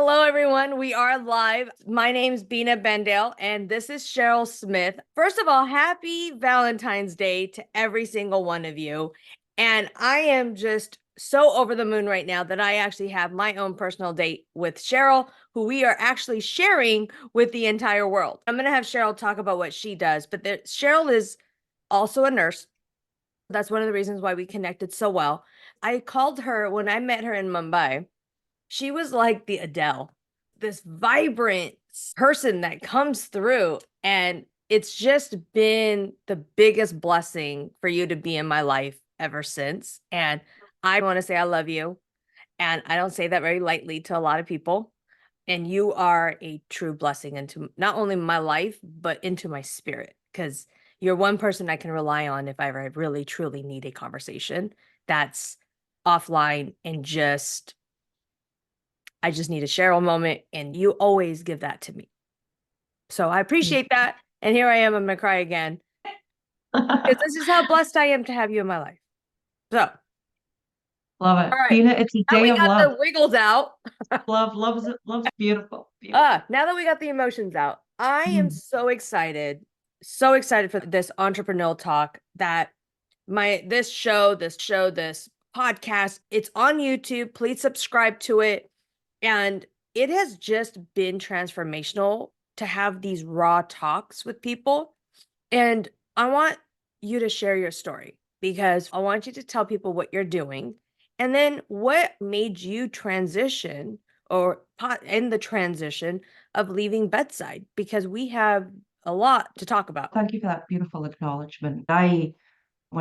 Hello, everyone. We are live. My name's Bina Bendale, and this is Cheryl Smith. First of all, happy Valentine's Day to every single one of you. And I am just so over the moon right now that I actually have my own personal date with Cheryl, who we are actually sharing with the entire world. I'm going to have Cheryl talk about what she does, but Cheryl is also a nurse. That's one of the reasons why we connected so well. I called her when I met her in Mumbai. She was like the Adele, this vibrant person that comes through. And it's just been the biggest blessing for you to be in my life ever since. And I want to say I love you. And I don't say that very lightly to a lot of people. And you are a true blessing into not only my life, but into my spirit. Because you're one person I can rely on if I ever really, truly need a conversation that's offline and I just need a Cheryl moment, and you always give that to me. So I appreciate that. And here I am, I'm gonna cry again. Because this is how blessed I am to have you in my life. So, all Love it. right. Bina, it's a Now day we of got love. the wiggles out. Love's beautiful. Beautiful. Now that we got the emotions out, I am Mm. so excited for this entrepreneurial talk that this podcast, it's on YouTube. Please subscribe to it. And it has just been transformational to have these raw talks with people. And I want you to share your story because I want you to tell people what you're doing and then what made you transition or in the transition of leaving bedside because we have a lot to talk about. Thank you for that beautiful acknowledgement. When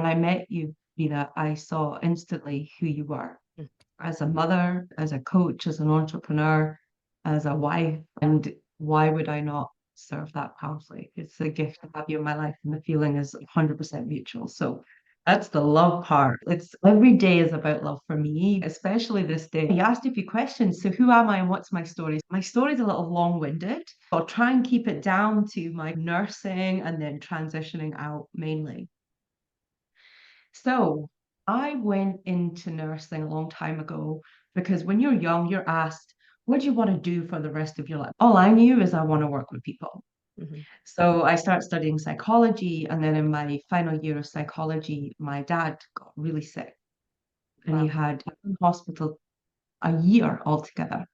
I met you, Bina, I saw instantly who you were Mm. as a mother, as a coach, as an entrepreneur, as a wife. And why would I not serve that powerfully? It's a gift to have you in my life, and the feeling is 100% mutual. So that's the love part. It's every day is about love for me, especially this day. You asked a few questions. So who am I and what's my story? My story is a little long-winded. I'll try and keep it down to my nursing and then transitioning out mainly. So I went into nursing a long time ago because when you're young, you're asked, what do you want to do for the rest of your life? All I knew is I want to work with people. Mhm. So I started studying psychology. And then in my final year of psychology, my dad got really sick and he Wow. had in hospital a year altogether.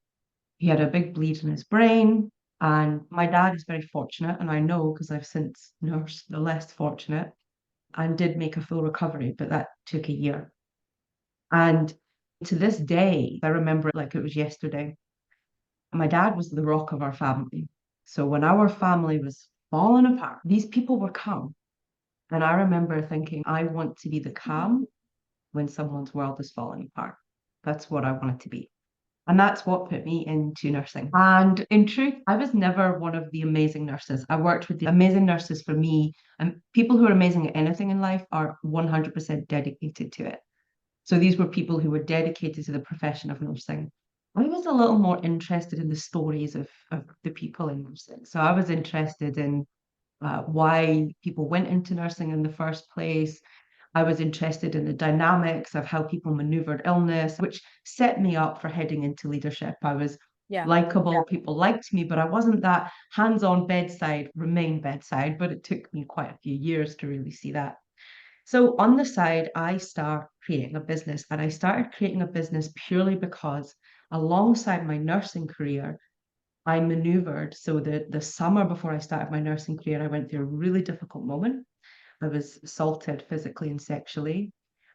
He had a big bleed in his brain. And my dad is very fortunate. And I know because I've since nursed the less fortunate and did make a full recovery, but that took a year. And to this day, I remember it like it was yesterday. My dad was the rock of our family. So when our family was falling apart, these people were calm. And I remember thinking, I want to be the calm when someone's world is falling apart. That's what I wanted to be. And that's what put me into nursing. And in truth, I was never one of the amazing nurses. I worked with the amazing nurses for me, and people who are amazing at anything in life are 100% dedicated to it. So these were people who were dedicated to the profession of nursing. I was a little more interested in the stories of the people in nursing. So I was interested in why people went into nursing in the first place. I was interested in the dynamics of how people maneuvered illness, which set me up for heading into leadership. I was Yeah. likable, people liked me, but I wasn't that hands on bedside, remain bedside. But it took me quite a few years to really see that. So on the side, I start creating a business, and I started creating a business purely because alongside my nursing career, I maneuvered. So the summer before I started my nursing career, I went through a really difficult moment. I was assaulted physically and sexually.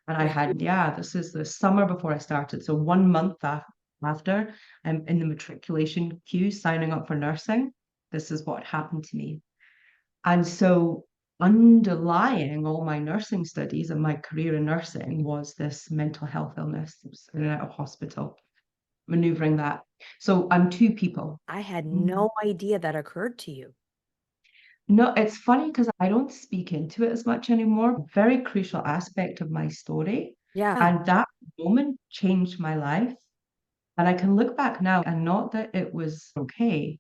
And I had, yeah, this is the summer before I started. So 1 month after, I'm in the matriculation queue signing up for nursing. This is what happened to me. And so underlying all my nursing studies and my career in nursing was this mental health illness. I was in and out of hospital, maneuvering that. So I'm two people. I had Mm. no idea that occurred to you. No, it's funny because I don't speak into it as much anymore. Very crucial aspect of my story. Yeah. And that moment changed my life. And I can look back now and not that it was okay,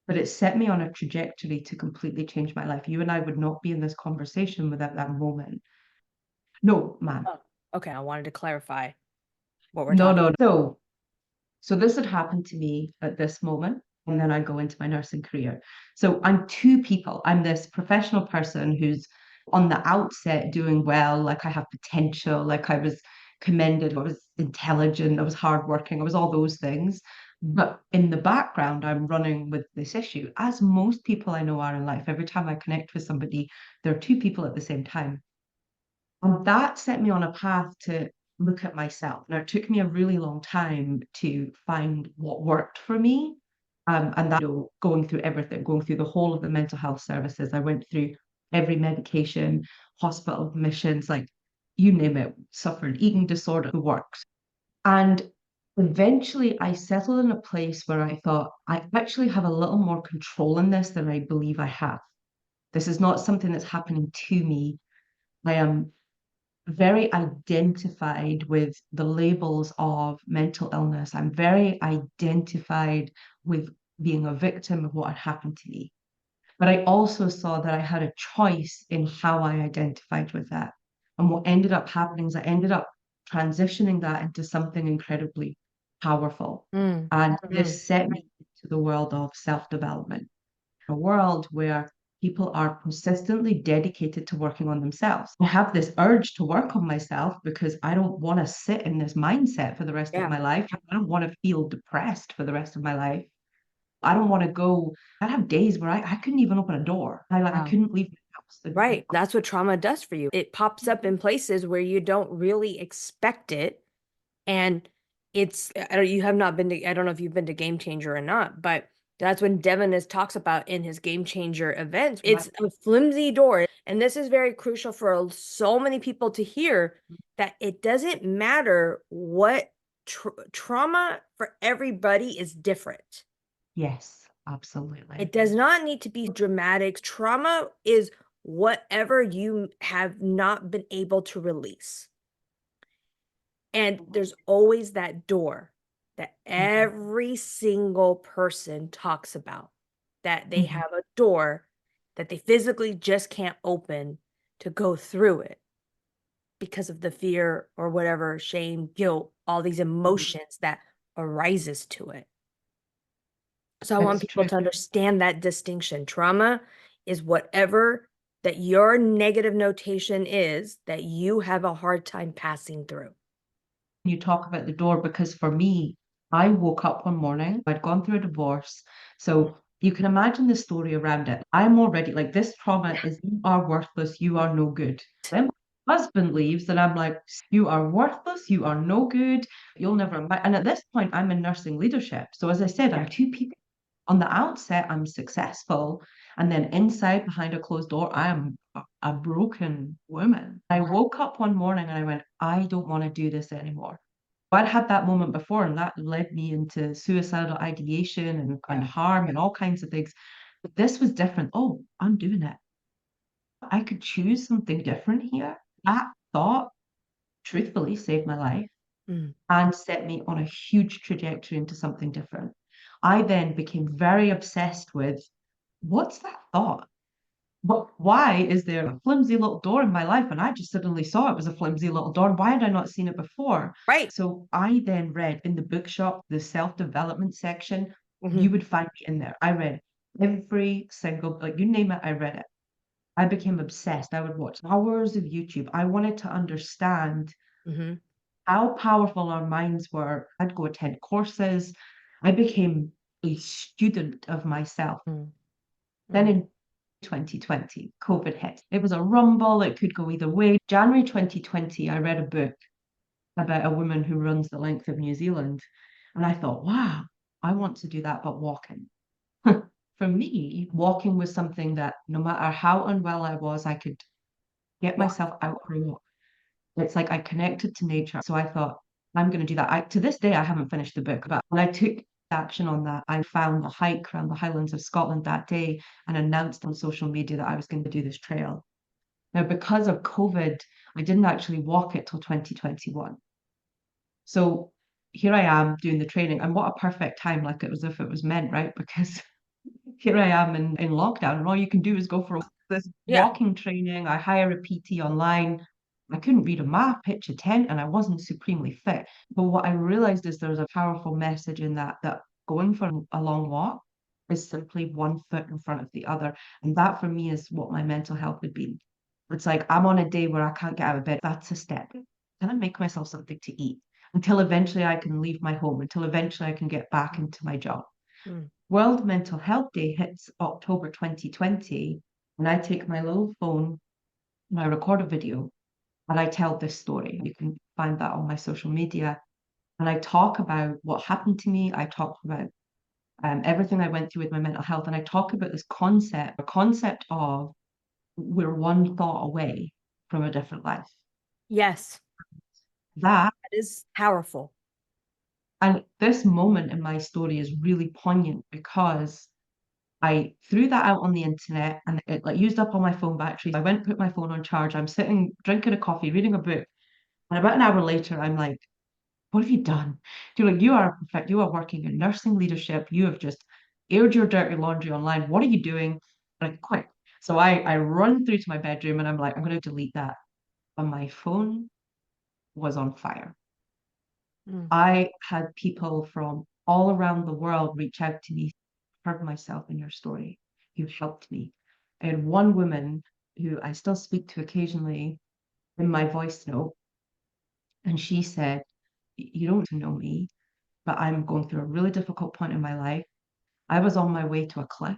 but it set me on a trajectory to completely change my life. You and I would not be in this conversation without that moment. No, man. Oh, okay. I wanted to clarify what we're No, talking. no. So So this had happened to me at this moment, and then I go into my nursing career. So I'm two people. I'm this professional person who's on the outset doing well, like I have potential, like I was commended, I was intelligent, I was hardworking, I was all those things. But in the background, I'm running with this issue, as most people I know are in life. Every time I connect with somebody, there are two people at the same time. And that set me on a path to look at myself. Now, it took me a really long time to find what worked for me. And that, going through everything, going through the whole of the mental health services. I went through every medication, hospital admissions, like you name it, suffered eating disorder, works. And eventually I settled in a place where I thought I actually have a little more control in this than I believe I have. This is not something that's happening to me. I am very identified with the labels of mental illness. I'm very identified with being a victim of what had happened to me. But I also saw that I had a choice in how I identified with that. And what ended up happening is I ended up transitioning that into something incredibly powerful. Mm, And mm, this set me into the world of self-development, a world where people are persistently dedicated to working on themselves. I have this urge to work on myself because I don't want to sit in this mindset for the rest of yeah. my life. I don't want to feel depressed for the rest of my life. I don't want to go. I'd have days where I couldn't even open a door. I Wow. couldn't leave the house. Right. That's what trauma does for you. It pops up in places where you don't really expect it. And you have not been to, I don't know if you've been to Game Changer or not, but that's when Devin is talks about in his Game Changer events. It's a flimsy door. And this is very crucial for so many people to hear that it doesn't matter what trauma for everybody is different. Yes, absolutely. It does not need to be dramatic. Trauma is whatever you have not been able to release. And there's always that door that every single person talks about, that they Mhm. have a door that they physically just can't open to go through it because of the fear or whatever, shame, guilt, all these emotions that arises to it. So I want It's people true. to understand that distinction. Trauma is whatever that your negative notation is that you have a hard time passing through. You talk about the door because for me, I woke up one morning, I'd gone through a divorce. So you can imagine the story around it. I'm already like, this trauma Yeah. is you are worthless, you are no good. Then my husband leaves, and I'm like, you are worthless, you are no good, you'll never. And at this point, I'm in nursing leadership. So as I said, I'm Yeah. two people. On the outset, I'm successful. And then inside, behind a closed door, I am a broken woman. I woke up one morning and I went, I don't want to do this anymore. I'd had that moment before, and that led me into suicidal ideation and Yeah. harm and all kinds of things. But this was different. Oh, I'm doing it. I could choose something different here. That thought, truthfully, saved my life Mm. and set me on a huge trajectory into something different. I then became very obsessed with what's that thought? Why is there a flimsy little door in my life? And I just suddenly saw it was a flimsy little door. Why had I not seen it before? Right. So I then read in the bookshop, the self-development section, you Hmm. would find me in there. I read every single, like you name it, I read it. I became obsessed. I would watch hours of YouTube. I wanted to understand Hmm. how powerful our minds were. I'd go attend courses. I became a student of myself. Mm. Then Mm. in 2020, COVID hit. It was a rumble, it could go either way. January 2020, I read a book about a woman who runs the length of New Zealand. And I thought, wow, I want to do that, but walking. For me, walking was something that no matter how unwell I was, I could get Wow. myself out for a walk. It's like I connected to nature. So I thought, I'm going to do that. To this day, I haven't finished the book, but when I took action on that, I found a hike around the Highlands of Scotland that day and announced on social media that I was going to do this trail. Now, because of COVID, I didn't actually walk it till 2021. So here I am doing the training, and what a perfect time, like it was if it was meant, right? Because here I am in lockdown, and all you can do is go for this Yeah. walking training. I hire a PT online. I couldn't read a map, pitch a tent, and I wasn't supremely fit. But what I realized is there's a powerful message in that going for a long walk is simply one foot in front of the other. And that for me is what my mental health would be. It's like I'm on a day where I can't get out of bed. That's a step. Can I make myself something to eat until eventually I can leave my home, until eventually I can get back into my job? Mm. World Mental Health Day hits October 2020, and I take my little phone and I record a video and I tell this story. You can find that on my social media. And I talk about what happened to me. I talk about everything I went through with my mental health. And I talk about this concept, a concept of we're one thought away from a different life. Yes, That, that is powerful. and this moment in my story is really poignant because I threw that out on the internet and it like used up all my phone batteries. I went, put my phone on charge. I'm sitting drinking a coffee, reading a book. And about an hour later, I'm like, what have you done? You're like, you are perfect. You are working in nursing leadership. You have just aired your dirty laundry online. What are you doing? Like, quick. So I run through to my bedroom and I'm like, I'm going to delete that. And my phone was on fire. Mm. I had people from all around the world reach out to me, heard myself in your story. You helped me. I had one woman who I still speak to occasionally in my voice note, and she said, you don't know me, but I'm going through a really difficult point in my life. I was on my way to a cliff.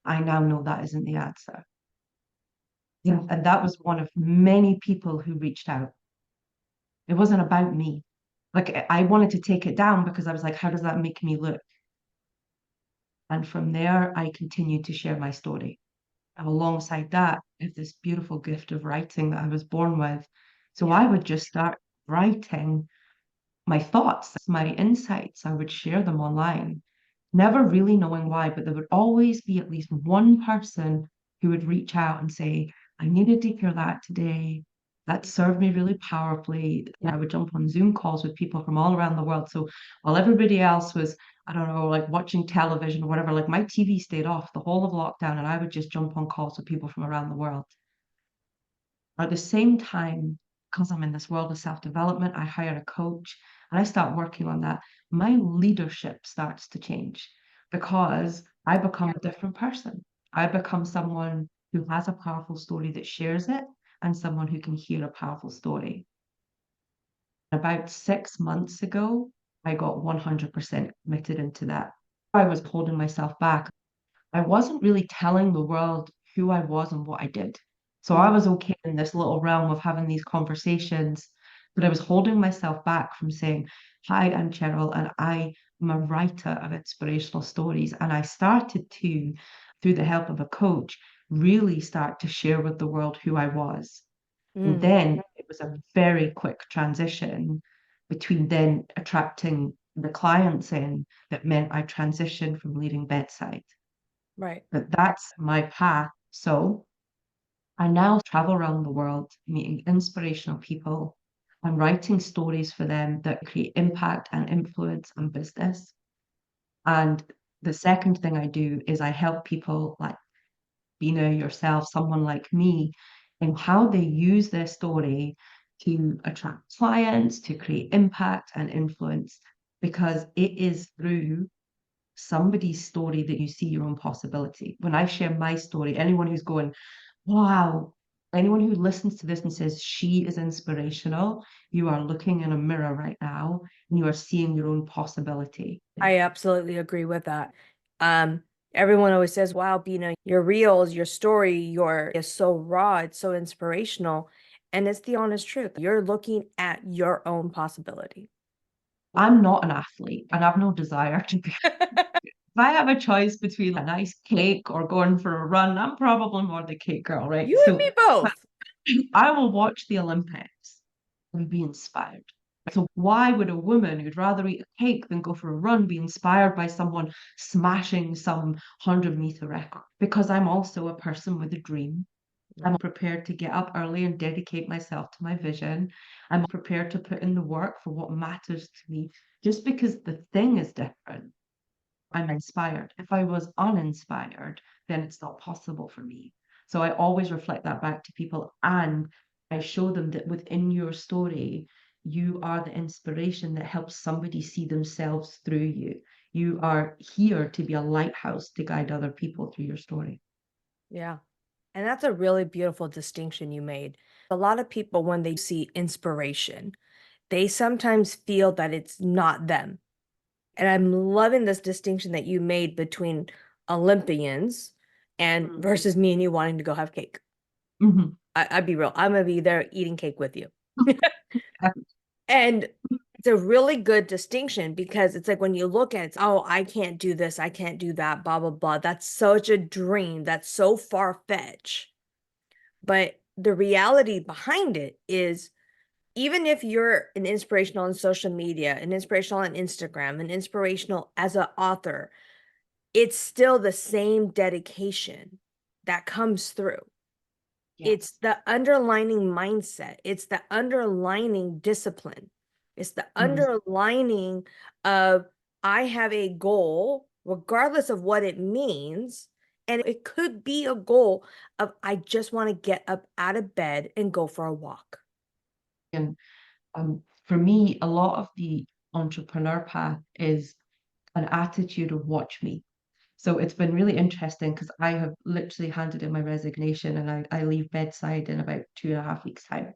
I now know that isn't the answer. And that was one of many people who reached out. It wasn't about me. Like I wanted to take it down because I was like, how does that make me look? And from there, I continued to share my story. Alongside that, I have this beautiful gift of writing that I was born with. So Yeah. I would just start writing my thoughts, my insights. I would share them online, never really knowing why, but there would always be at least one person who would reach out and say, I needed to hear that today. That served me really powerfully. I would jump on Zoom calls with people from all around the world. So while everybody else was, I don't know, like watching television or whatever, like my TV stayed off the whole of lockdown and I would just jump on calls with people from around the world. At the same time, because I'm in this world of self-development, I hire a coach and I start working on that. My leadership starts to change because I become a different person. I become someone who has a powerful story that shares it and someone who can hear a powerful story. About 6 months ago, I got 100% committed into that. I was holding myself back. I wasn't really telling the world who I was and what I did. So I Mm. was okay in this little realm of having these conversations, but I was holding myself back from saying, hi, I'm Cheryl, and I am a writer of inspirational stories. And I started to, through the help of a coach, really start to share with the world who I was. And Mm. then it was a very quick transition between then attracting the clients in that meant I transitioned from leaving bedside. Right. But that's my path. So I now travel around the world meeting inspirational people. I'm writing stories for them that create impact and influence on business. And the second thing I do is I help people like Bina, yourself, someone like me, in how they use their story to attract clients, to create impact and influence, because it is through somebody's story that you see your own possibility. When I share my story, anyone who's going, wow, anyone who listens to this and says she is inspirational, you are looking in a mirror right now and you are seeing your own possibility. I absolutely agree with that. Um, Everyone always says, wow, Bina, your reels, your story, your is so raw, it's so inspirational. And it's the honest truth. You're looking at your own possibility. I'm not an athlete and I've no desire to be. If I have a choice between a nice cake or going for a run, I'm probably more the cake girl, right? You and So me both. I will watch the Olympics and be inspired. So why would a woman who'd rather eat a cake than go for a run be inspired by someone smashing some 100-meter record? Because I'm also a person with a dream. I'm prepared to get up early and dedicate myself to my vision. I'm prepared to put in the work for what matters to me. Just because the thing is different, I'm inspired. If I was uninspired, then it's not possible for me. So I always reflect that back to people, and I show them that within your story, you are the inspiration that helps somebody see themselves through you. You are here to be a lighthouse to guide other people through your story. Yeah. And that's a really beautiful distinction you made. A lot of people, when they see inspiration, they sometimes feel that it's not them. And I'm loving this distinction that you made between Olympians and Mm. versus me and you wanting to go have cake. Mhm. I'd be real. I'm gonna be there eating cake with you. And it's a really good distinction because it's like when you look at it, oh, I can't do this, I can't do that, blah, blah, blah. That's such a dream. That's so far-fetched. But the reality behind it is even if you're an inspirational on social media, an inspirational on Instagram, an inspirational as an author, it's still the same dedication that comes through. It's Yes. the underlining mindset. It's the underlining discipline. It's the Mhm. underlining of I have a goal, regardless of what it means. And it could be a goal of I just want to get up out of bed and go for a walk. And for me, a lot of the entrepreneur path is an attitude of watch me. So it's been really interesting because I have literally handed in my resignation and I leave bedside in about 2.5 weeks' time.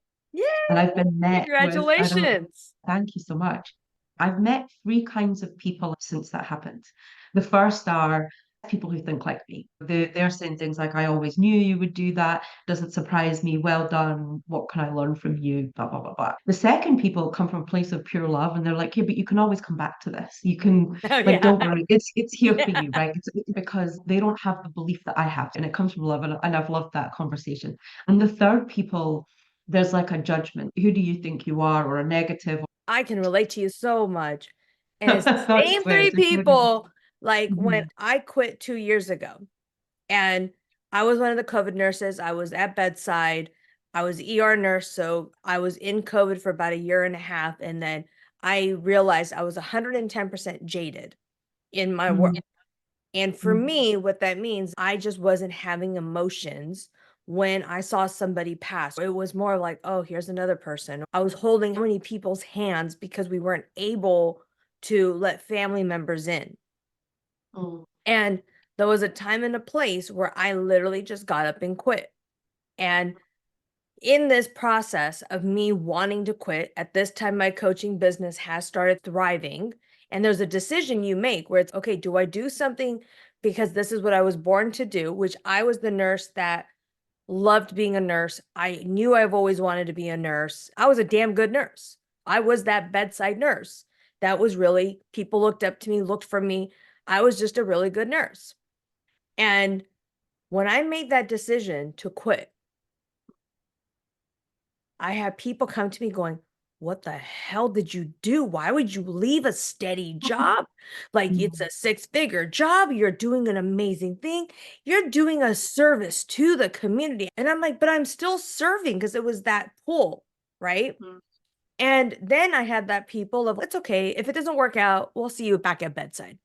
And I've Yay! been met with, I don't, Congratulations. thank you so much. I've met three kinds of people since that happened. The first are people who think like me. They're saying things like, I always knew you would do that. Doesn't surprise me. Well done. What can I learn from you? Blah, blah, blah, blah. The second people come from a place of pure love and they're like, yeah, but you can always come back to this. You can, Oh, like, yeah. don't worry. It's here for Yeah. you, right? It's because they don't have the belief that I have. And it comes from love. And I've loved that conversation. And the third people, there's like a judgment. Who do you think you are? Or a negative. I can relate to you so much. And it's the I same swear three it's incredible. people like when Mhm. I quit 2 years ago. And I was one of the COVID nurses. I was at bedside. I was ER nurse. So I was in COVID for about a year and a half. And then I realized I was 110% jaded in my work. Mhm. And for Mhm. me, what that means, I just wasn't having emotions when I saw somebody pass. It was more like, oh, here's another person. I was holding many people's hands because we weren't able to let family members in. Mm. And there was a time and a place where I literally just got up and quit. And in this process of me wanting to quit, at this time, my coaching business has started thriving. And there's a decision you make where it's okay, do I do something because this is what I was born to do, which I was the nurse that loved being a nurse. I knew I've always wanted to be a nurse. I was a damn good nurse. I was that bedside nurse. That was really, people looked up to me, looked for me. I was just a really good nurse. And when I made that decision to quit, I had people come to me going, what the hell did you do? Why would you leave a steady job? Like it's Mhm. a six-figure job. You're doing an amazing thing. You're doing a service to the community. And I'm like, but I'm still serving because it was that pull, right? Mhm. And then I had that people of, it's okay. If it doesn't work out, we'll see you back at bedside.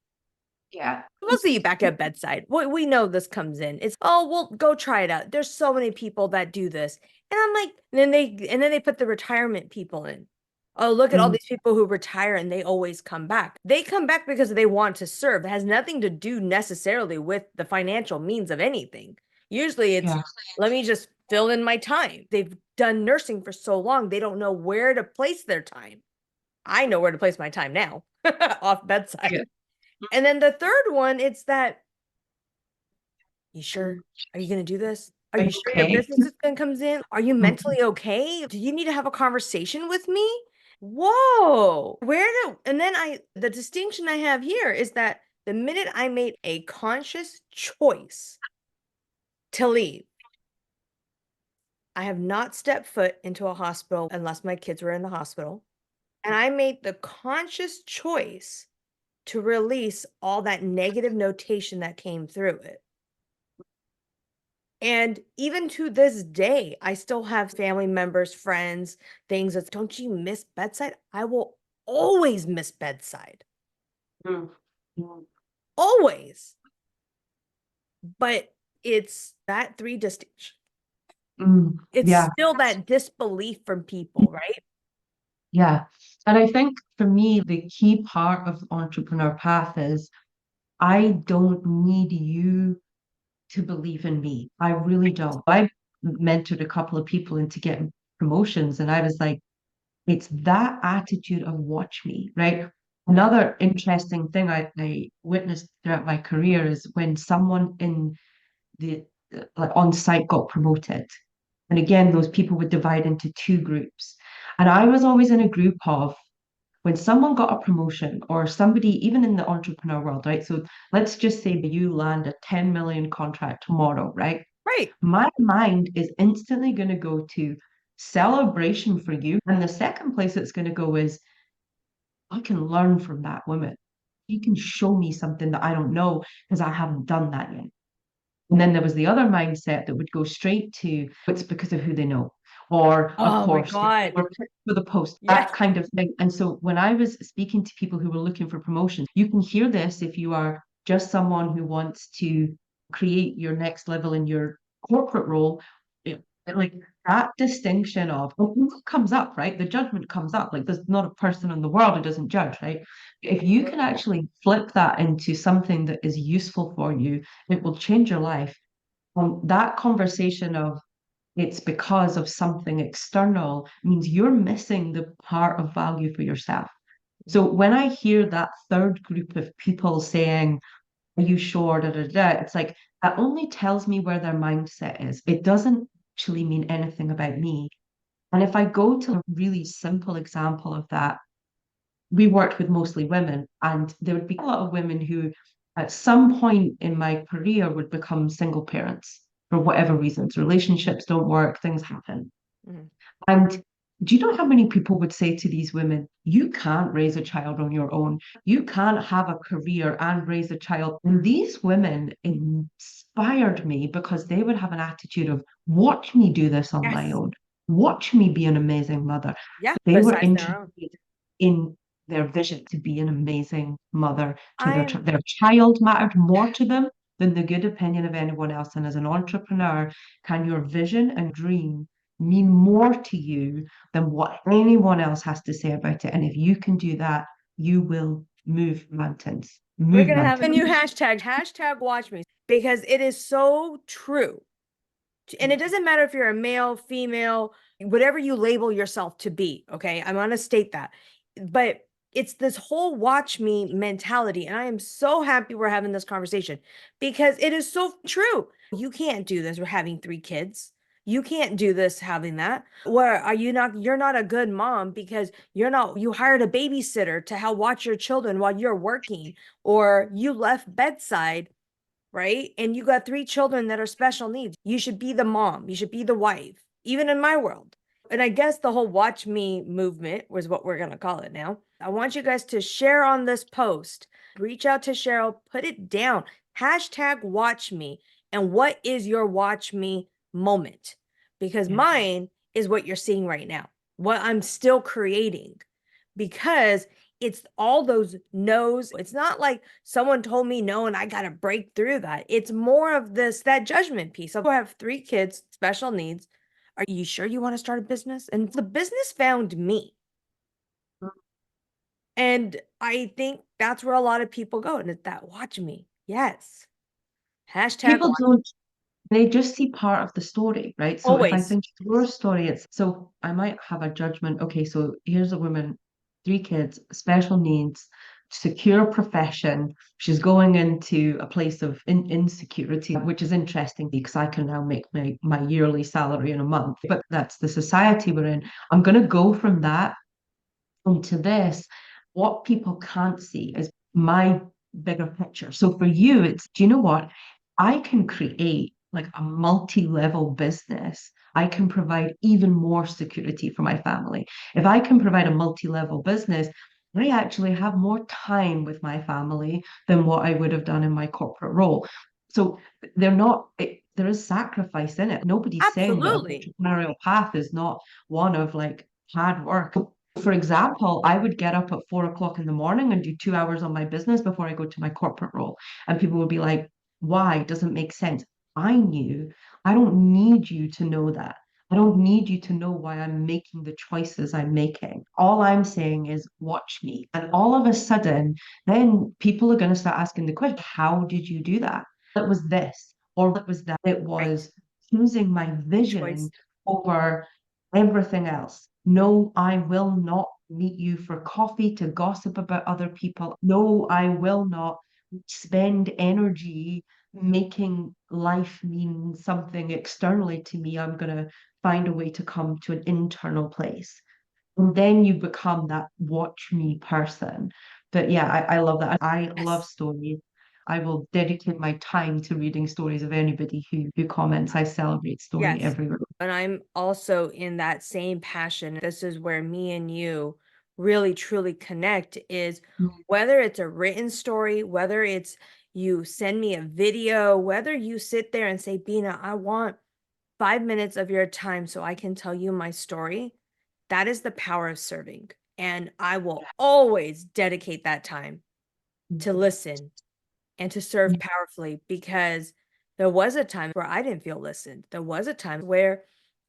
Yeah. We'll see you back at bedside. We know this comes in. It's, oh, well, go try it out. There's so many people that do this. And I'm like, and then they put the retirement people in. Oh, look at all Mhm. these people who retire and they always come back. They come back because they want to serve. It has nothing to do necessarily with the financial means of anything. Usually it's, Yeah. let me just fill in my time. They've done nursing for so long, they don't know where to place their time. I know where to place my time now, off Yeah. bedside. And then the third one, it's that, you sure? Are you going to do this? Are Are you you sure your okay? business is going comes in? Are you Mhm. mentally okay? Do you need to have a conversation with me? Whoa. And then the distinction I have here is that the minute I made a conscious choice to leave, I have not stepped foot into a hospital unless my kids were in the hospital. And I made the conscious choice to release all that negative notation that came through it. And even to this day, I still have family members, friends, things that don't you miss bedside? I will always miss bedside. Mhm. Mhm. Always. But It's that three distinction. It's Yeah, still that disbelief from people, right? yeah. And I think for me, the key part of the entrepreneur path is I don't need you to believe in me. I really don't. I mentored a couple of people into getting promotions, and I was like, it's that attitude of watch me, right? Another interesting thing I witnessed throughout my career is when someone in the like on site got promoted. And again, those people would divide into two groups. And I was always in a group of when someone got a promotion or somebody, even in the entrepreneur world, right? So let's just say you land a 10 million contract tomorrow, right? Right. My mind is instantly going to go to celebration for you. And the second place it's going to go is, I can learn from that woman. You can show me something that I don't know because I haven't done that yet. And then there was the other mindset that would go straight to it's because of who they know. Or, of Oh my course, they God. were picked for the post, Yes. that kind of thing. And so when I was speaking to people who were looking for promotion, you can hear this if you are just someone who wants to create your next level in your corporate role. Like that distinction of it comes up, right? The judgment comes up. Like there's not a person in the world who doesn't judge, right? If you can actually flip that into something that is useful for you, it will change your life. That conversation of it's because of something external means you're missing the part of value for yourself. So when I hear that third group of people saying, are you sure? Da, da, da, it's like that only tells me where their mindset is. It doesn't actually mean anything about me. And if I go to a really simple example of that, we worked with mostly women, and there would be a lot of women who, at some point in my career, would become single parents for whatever reasons. Relationships don't work, things happen. Mhm. And do you know how many people would say to these women, you can't raise a child on your own? You can't have a career and raise a child. And these women inspired me because they would have an attitude of, watch me do this on my Yes. own. Watch me be an amazing mother. Yeah. They were Besides their own. interested in their vision to be an amazing mother to their I'm their child mattered more to them than the good opinion of anyone else. And as an entrepreneur, can your vision and dream mean more to you than what anyone else has to say about it? And if you can do that, you will move mountains. We're Move gonna have a mountains. new hashtag, hashtag watch me, because it is so true. And it doesn't matter if you're a male, female, whatever you label yourself to be. Okay. I'm going to state that. But it's this whole watch me mentality. And I am so happy we're having this conversation because it is so true. You can't do this. We're having three kids. You can't do this having that. Where are you not? You're not a good mom because you hired a babysitter to help watch your children while you're working, or you left bedside, right? And you got three children that are special needs. You should be the mom, you should be the wife, even in my world. And I guess the whole watch me movement was what we're going to call it now. I want you guys to share on this post, reach out to Cheryl, put it down, hashtag watch me. And what is your watch me moment? Because Yeah. mine is what you're seeing right now, what I'm still creating, because it's all those no's. It's not like someone told me no and I got to break through that. It's more of this, that judgment piece. I have three kids, special needs. Are you sure you want to start a business? And the business found me. And I think that's where a lot of people go. And it's that watch me. Yes. Hashtag People watch. don't, they just see part of the story, right? So if I Always. think your story, it's so I might have a judgment. Okay, so here's a woman, three kids, special needs, secure profession. She's going into a place of insecurity, which is interesting because I can now make my yearly salary in a month. But that's the society we're in. I'm going to go from that into this. What people can't see is my bigger picture. So for you, it's, do you know what? I can create like a multi-level business. I can provide even more security for my family. If I can provide a multi-level business, I actually have more time with my family than what I would have done in my corporate role. So they're not, there is sacrifice in it. Nobody's saying that an Absolutely. entrepreneurial path is not one of like hard work. For example, I would get up at 4 o'clock in the morning and do 2 hours on my business before I go to my corporate role. And people would be like, why? Doesn't make sense. I knew. I don't need you to know that. I don't need you to know why I'm making the choices I'm making. All I'm saying is, watch me. And all of a sudden, then people are going to start asking the question, how did you do that? It was this, or what was that? It Right. was choosing my The choice. vision over everything else. No, I will not meet you for coffee to gossip about other people. No, I will not spend energy making life mean something externally to me. I'm going to find a way to come to an internal place. And then you become that watch me person. But yeah, I love that. I love Yes. stories. I will dedicate my time to reading stories of anybody who comments. I celebrate story Yes. everywhere. And I'm also in that same passion. This is where me and you really truly connect is whether it's a written story, whether it's you send me a video, whether you sit there and say, Bina, I want 5 minutes of your time so I can tell you my story. That is the power of serving. And I will always dedicate that time to listen and to serve powerfully because there was a time where I didn't feel listened. There was a time where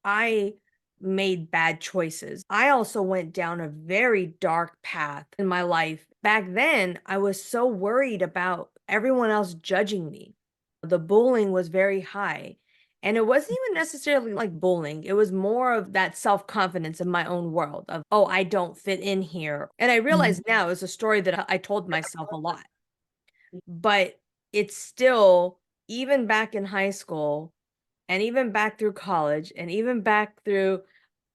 I made bad choices. I also went down a very dark path in my life. Back then, I was so worried about everyone else judging me. The bullying was very high. And it wasn't even necessarily like bullying. It was more of that self-confidence in my own world of, oh, I don't fit in here. And I realize now it's a story that I told myself a lot, but it's still, even back in high school and even back through college and even back through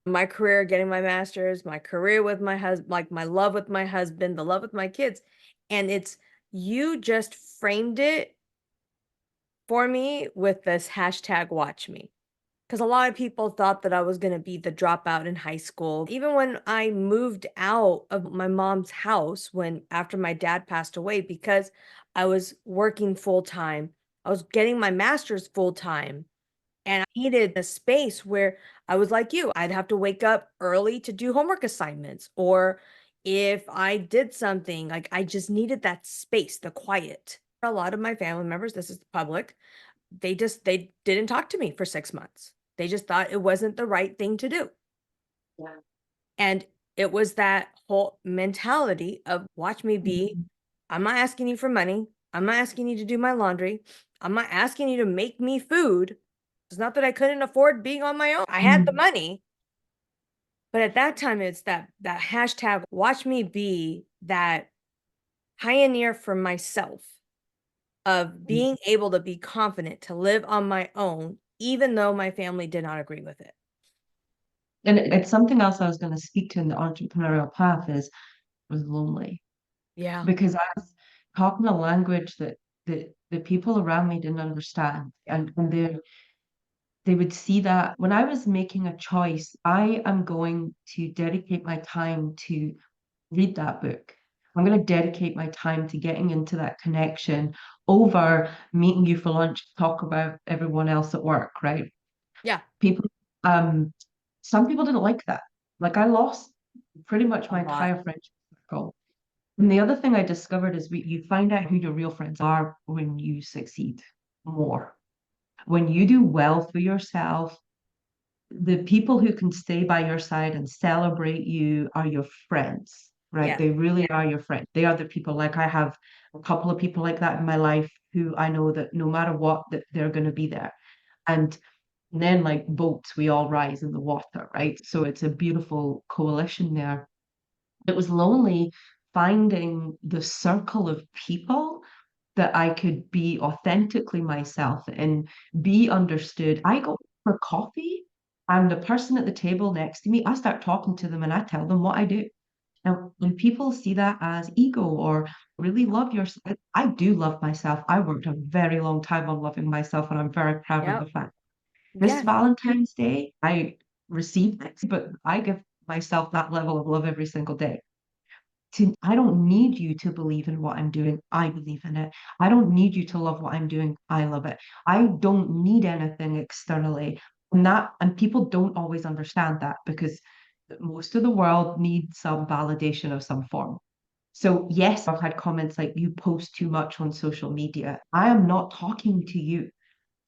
my career, getting my master's, my career with my husband, like my love with my husband, the love with my kids. And it's, you just framed it for me with this hashtag watch me. Because a lot of people thought that I was going to be the dropout in high school. Even when I moved out of my mom's house, when after my dad passed away, because I was working full time, I was getting my master's full time, and I needed a space where I was like you. I'd have to wake up early to do homework assignments, or if I did something, like I just needed that space, the quiet. A lot of my family members, this is public, they didn't talk to me for 6 months. They just thought it wasn't the right thing to do. Yeah. And it was that whole mentality of watch me be. I'm not asking you for money. I'm not asking you to do my laundry. I'm not asking you to make me food. It's not that I couldn't afford being on my own. I had the Mm. money. But at that time, it's that hashtag watch me be that pioneer for myself of being able to be confident to live on my own, even though my family did not agree with it. And it's something else I was going to speak to in the entrepreneurial path is was lonely Yeah. because I was talking a language that the people around me didn't understand. Yeah. And they would see that when I was making a choice, I am going to dedicate my time to read that book. I'm going to dedicate my time to getting into that connection over meeting you for lunch to talk about everyone else at work, right? Yeah. People, um, some people didn't like that. Like I lost pretty much A my lot. entire friendship circle. And the other thing I discovered is you find out who your real friends are when you succeed more. When you do well for yourself, the people who can stay by your side and celebrate you are your friends, right? Yes. They really are your friends. They are the people, like I have a couple of people like that in my life who I know that no matter what, that they're going to be there. And then like boats, we all rise in the water, right? So it's a beautiful coalition there. It was lonely finding the circle of people that I could be authentically myself and be understood. I go for coffee and the person at the table next to me, I start talking to them and I tell them what I do. Now, when people see that as ego or really love yourself, I do love myself. I worked a very long time on loving myself and I'm very proud of Yep. the fact. This Yes. Valentine's Day, I received it, but I give myself that level of love every single day. I don't need you to believe in what I'm doing. I believe in it. I don't need you to love what I'm doing. I love it. I don't need anything externally. And people don't always understand that because most of the world needs some validation of some form. So yes, I've had comments like you post too much on social media. I am not talking to you.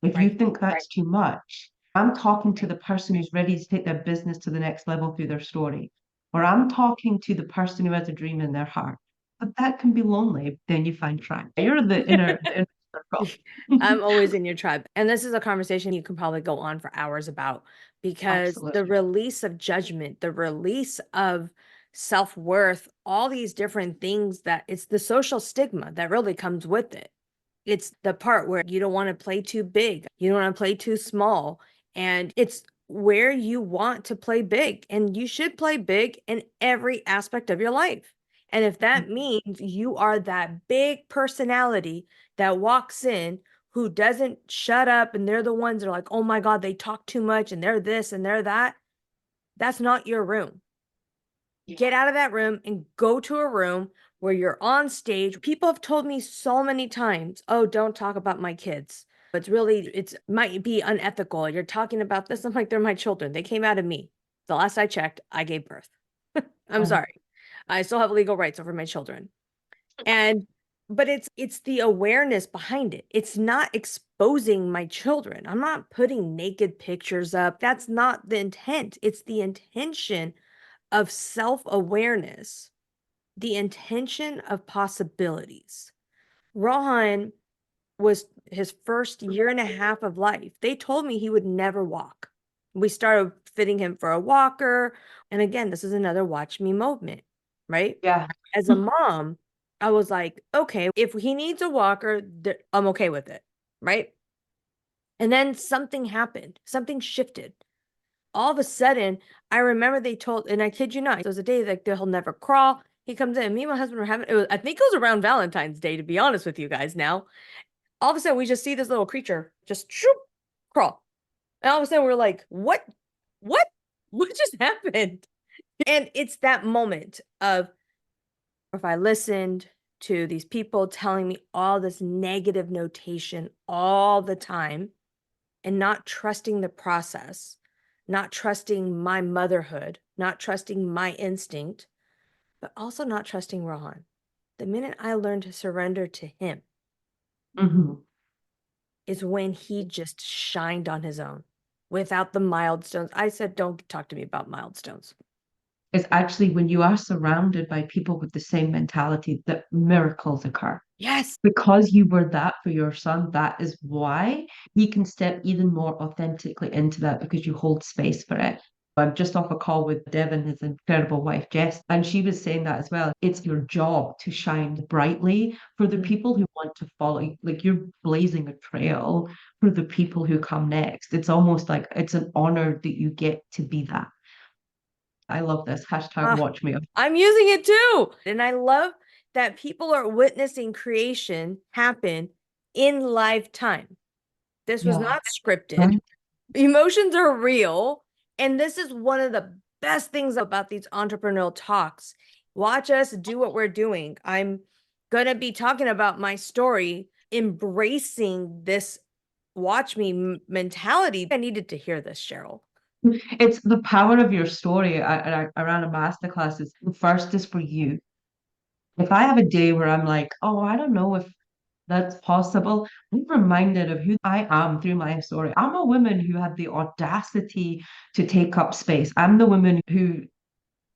If you Right. think that's too much, I'm talking to the person who's ready to take their business to the next level through their story, or I'm talking to the person who has a dream in their heart. But that can be lonely. Then you find tribe. You're the inner circle. I'm always in your tribe. And this is a conversation you can probably go on for hours about because the Absolutely. release of judgment, the release of self-worth, all these different things that it's the social stigma that really comes with it. It's the part where you don't want to play too big, you don't want to play too small. And it's where you want to play big. And you should play big in every aspect of your life. And if that means you are that big personality that walks in who doesn't shut up and they're the ones that are like, oh my God, they talk too much and they're this and they're that, that's not your room. Get out of that room and go to a room where you're on stage. People have told me so many times, oh, don't talk about my kids. It's might be unethical. You're talking about this. I'm like, they're my children. They came out of me. The last I checked, I gave birth. I'm Yeah. sorry. I still have legal rights over my children. And but it's the awareness behind it. It's not exposing my children. I'm not putting naked pictures up. That's not the intent. It's the intention of self-awareness, the intention of possibilities. Rohan was his first year and a half of life. They told me he would never walk. We started fitting him for a walker. And again, this is another watch me moment, right? Yeah. As a mom, I was like, okay, if he needs a walker, I'm okay with it, right? And then something happened, something shifted. All of a sudden, I remember they told, and I kid you not, there was a day like he'll never crawl. He comes in, and me and my husband were having, I think it was around Valentine's Day, to be honest with you guys now. All of a sudden, we just see this little creature just shoop, crawl. And all of a sudden, we're like, what? What? What just happened? And it's that moment of if I listened to these people telling me all this negative notation all the time and not trusting the process, not trusting my motherhood, not trusting my instinct, but also not trusting Rohan. The minute I learned to surrender to him Hmm. is when he just shined on his own without the milestones. I said, don't talk to me about milestones. It's actually when you are surrounded by people with the same mentality that miracles occur. Yes. Because you were that for your son, that is why he can step even more authentically into that because you hold space for it. I'm just off a call with Devin, his incredible wife, Jess, and she was saying that as well. It's your job to shine brightly for the people who want to follow. Like you're blazing a trail for the people who come next. It's almost like it's an honor that you get to be that. I love this. Hashtag Ah, watch me. I'm using it too. And I love that people are witnessing creation happen in live time. This was Yeah. not scripted. Emotions are real. And this is one of the best things about these entrepreneurial talks. Watch us do what we're doing. I'm going to be talking about my story, embracing this watch me mentality. I needed to hear this, Cheryl. It's the power of your story. I ran a masterclass. It's the first is for you. If I have a day where I'm like, oh, I don't know if that's possible, I'm reminded of who I am through my story. I'm a woman who had the audacity to take up space. I'm the woman who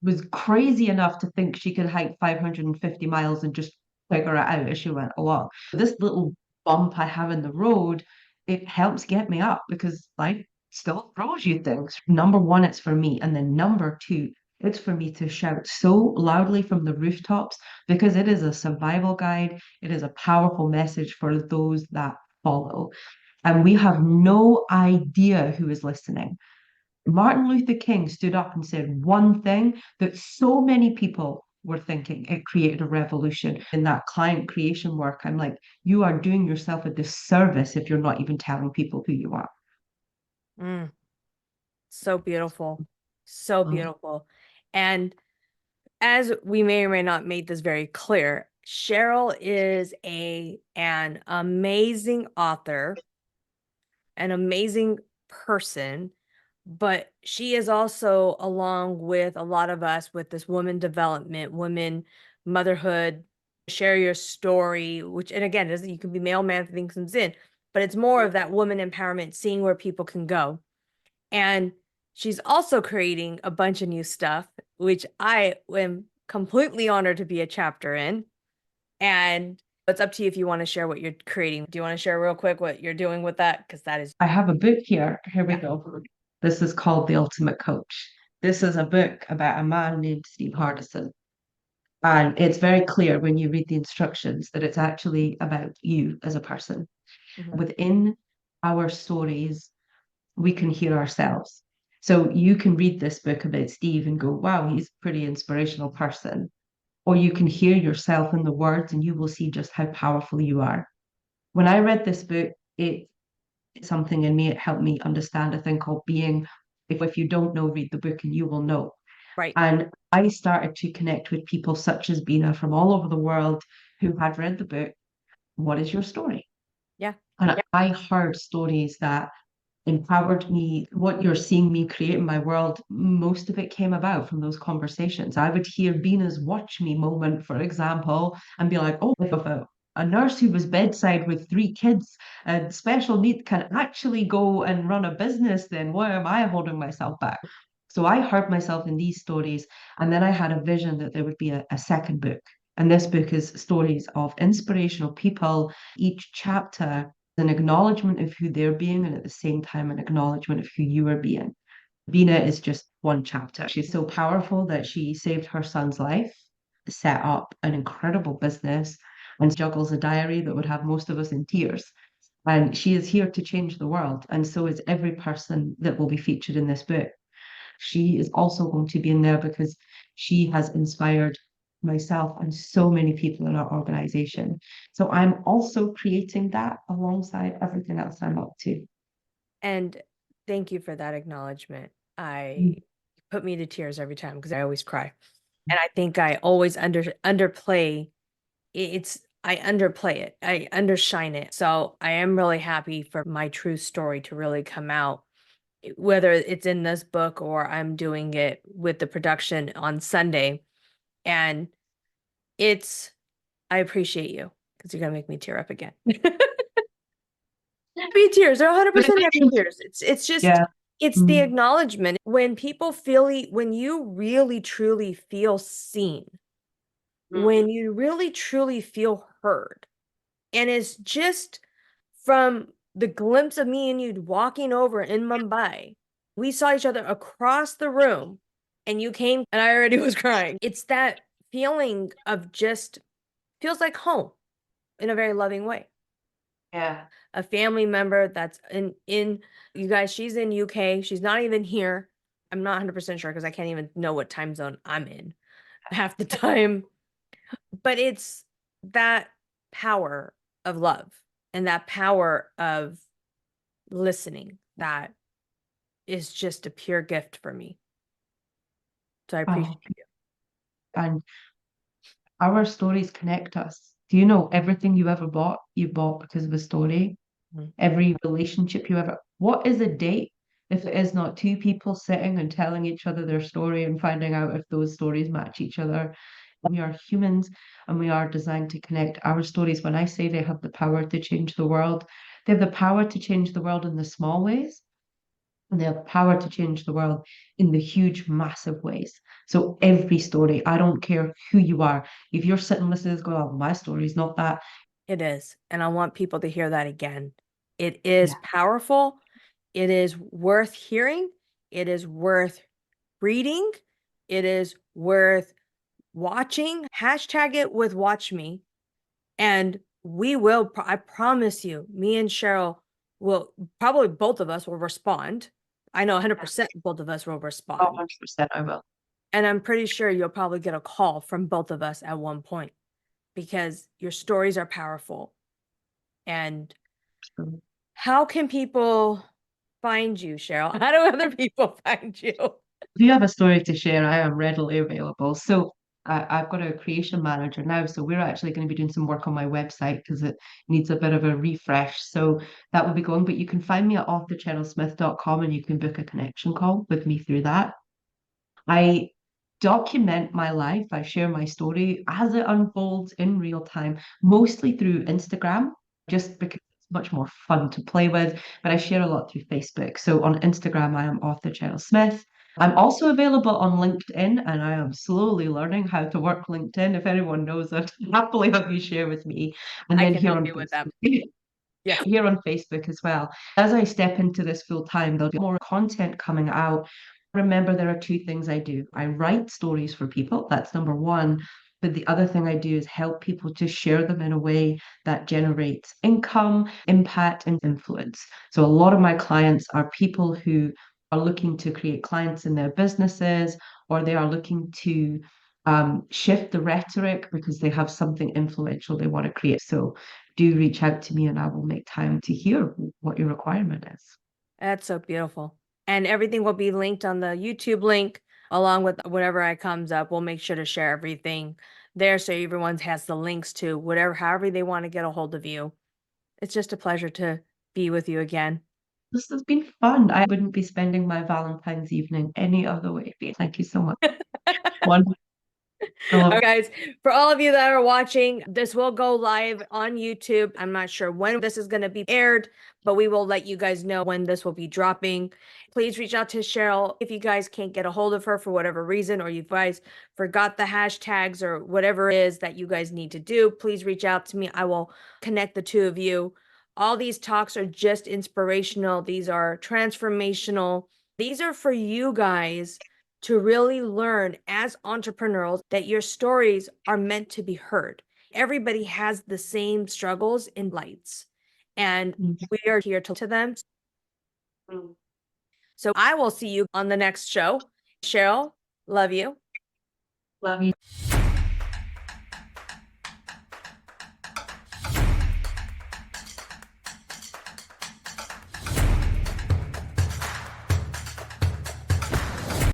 was crazy enough to think she could hike 550 miles and just figure it out as she went along. This little bump I have in the road, it helps get me up because life still throws you things. Number one, it's for me. And then number two, it's for me to shout so loudly from the rooftops because it is a survival guide. It is a powerful message for those that follow. And we have no idea who is listening. Martin Luther King stood up and said one thing that so many people were thinking. It created a revolution. In that client creation work, I'm like, you are doing yourself a disservice if you're not even telling people who you are. Mm, so beautiful. So Mm. beautiful. And as we may or may not made this very clear, Cheryl is an amazing author, an amazing person, but she is also along with a lot of us with this woman development, women motherhood, share your story, which and again, you can be male man things comes in. but it's more of that woman empowerment, seeing where people can go. And she's also creating a bunch of new stuff, which I am completely honored to be a chapter in. And it's up to you if you want to share what you're creating. Do you want to share real quick what you're doing with that? Because that is, I have a book here. Here we yeah. go. This is called The Ultimate Coach. This is a book about a man named Steve Hardison. And it's very clear when you read the instructions that it's actually about you as a person. Mhm. Within our stories, we can hear ourselves. So you can read this book about Steve and go, wow, he's a pretty inspirational person. Or you can hear yourself in the words and you will see just how powerful you are. When I read this book, it something in me, it helped me understand a thing called being. If you don't know, read the book and you will know. Right. And I started to connect with people such as Bina from all over the world who had read the book. What is your story? Yeah. And I heard stories that empowered me. What you're seeing me create in my world, most of it came about from those conversations. I would hear Bina's watch me moment, for example, and be like, oh, if a nurse who was bedside with three kids and special need can actually go and run a business, then why am I holding myself back? So I heard myself in these stories, and then I had a vision that there would be a second book. And this book is stories of inspirational people. Each chapter an acknowledgement of who they're being and at the same time an acknowledgement of who you are being. Bina is just one chapter. She's so powerful that she saved her son's life, set up an incredible business, and juggles a diary that would have most of us in tears. And she is here to change the world. And so is every person that will be featured in this book. She is also going to be in there because she has inspired myself and so many people in our organization. So I'm also creating that alongside everything else I'm up to. And thank you for that acknowledgement. Mm. I put me to tears every time because I always cry. And I think I always underplay it's I underplay it. I undershine it. So I am really happy for my true story to really come out, whether it's in this book or I'm doing it with the production on Sunday. And it's I appreciate you because you're gonna make me tear up again. Happy tears. They're 100% happy tears. It's just Yeah. it's the Mm. acknowledgement when people when you really truly feel seen, when you really truly feel heard. And it's just from the glimpse of me and you walking over in Mumbai. We saw each other across the room and you came and I already was crying. It's that feeling of just feels like home in a very loving way. Yeah. A family member that's in you guys, she's in UK. She's not even here. I'm not 100% sure because I can't even know what time zone I'm in half the time. But it's that power of love and that power of listening that is just a pure gift for me. So I appreciate Oh, and our stories connect us. Do you know everything you bought because of a story? you. Every relationship you ever, what is a date if it is not two people sitting and telling each other their story and finding out if those stories match each other? We are humans and we are designed to connect. Our stories, when I say they have the power to change the world, they have the power to change the world in the small ways, and they have power to change the world in the huge, massive ways. So every story, I don't care who you are, if you're sitting listening to this going, oh, my story is not that. It is. And I want people to hear that again. It is Yeah. powerful. It is worth hearing. It is worth reading. It is worth watching. Hashtag it with watch me. And we will, I promise you, me and Cheryl will probably both of us will respond. I know 100% both of us will Oh, respond. 100% I will. And I'm pretty sure you'll probably get a call from both of us at one point because your stories are powerful. And how can people find you, Cheryl? How do other people find you? If you have a story to share, I am readily available. So I've got a creation manager now. So we're actually going to be doing some work on my website because it needs a bit of a refresh. So that will be going. But you can find me at authorcherylsmith.com and you can book a connection call with me through that. I document my life. I share my story as it unfolds in real time, mostly through Instagram, just because much more fun to play with, but I share a lot through Facebook. So on Instagram, I am author Cheryl Smith. I'm also available on LinkedIn, and I am slowly learning how to work LinkedIn. If anyone knows it, happily have you share with me. And I then can here help on you with them. Facebook. Yes. Here on Facebook as well. As I step into this full time, there'll be more content coming out. Remember, there are two things I do. I write stories for people. That's number one. But the other thing I do is help people to share them in a way that generates income, impact, and influence. So a lot of my clients are people who are looking to create clients in their businesses, or they are looking to shift the rhetoric because they have something influential they want to create. So do reach out to me and I will make time to hear what your requirement is. That's so beautiful. And everything will be linked on the YouTube link along with whatever I comes up. We'll make sure to share everything there so everyone has the links to whatever, however they want to get a hold of you. It's just a pleasure to be with you again. This has been fun. I wouldn't be spending my Valentine's evening any other way. Thank you so much. Wonderful. I love Okay, guys, for all of you that are watching, this will go live on YouTube. I'm not sure when this is going to be aired, but we will let you guys know when this will be dropping. Please reach out to Cheryl if you guys can't get a hold of her for whatever reason, or you guys forgot the hashtags or whatever it is that you guys need to do. Please reach out to me. I will connect the two of you. All these talks are just inspirational. These are transformational. These are for you guys to really learn as entrepreneurs that your stories are meant to be heard. Everybody has the same struggles and lights, and it. we are here to them. Mm. So I will see you on the next show. Cheryl, love you. Love you.